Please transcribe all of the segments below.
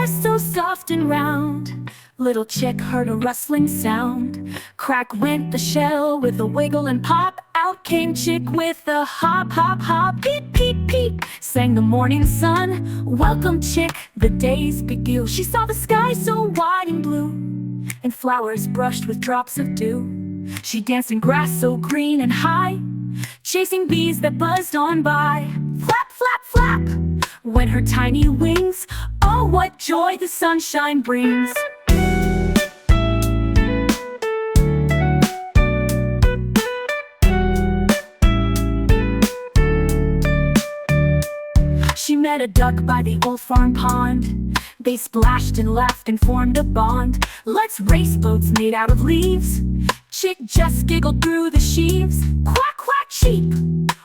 hair so soft and round. Little chick heard a rustling sound. Crack went the shell with a wiggle and pop. Out came chick with a hop, hop, hop. Peep, peep, peep, sang the morning sun. Welcome chick, the day's beguile. She saw the sky so wide and blue, and flowers brushed with drops of dew. She danced in grass so green and high, chasing bees that buzzed on by. Flap, flap, flap went her tiny wings. Oh, what joy the sunshine brings! She met a duck by the old farm pond. They splashed and laughed and formed a bond. Let's race boats made out of leaves. Chick just giggled through the sheaves. Quack, quack, cheep!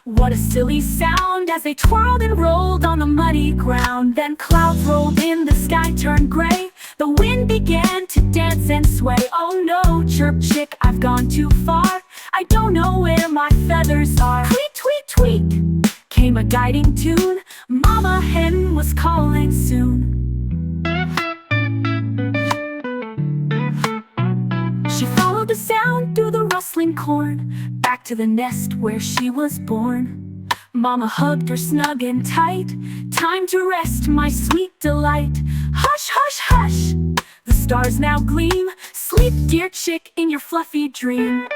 What a silly sound as they twirled and rolled on the muddy ground. Then clouds rolled in, the sky turned gray. The wind began to dance and sway. Oh no, chirp chick, I've gone too far. I don't know where my feathers are. Tweet, tweet, tweet came a guiding tune. Mama hen was calling soon. She followed the sound through the rustling corn, back to the nest where she was born. Mama hugged her snug and tight. Time to rest, my sweet delight. Hush, hush, hush, the stars now gleam. Sleep, dear chick, in your fluffy dream.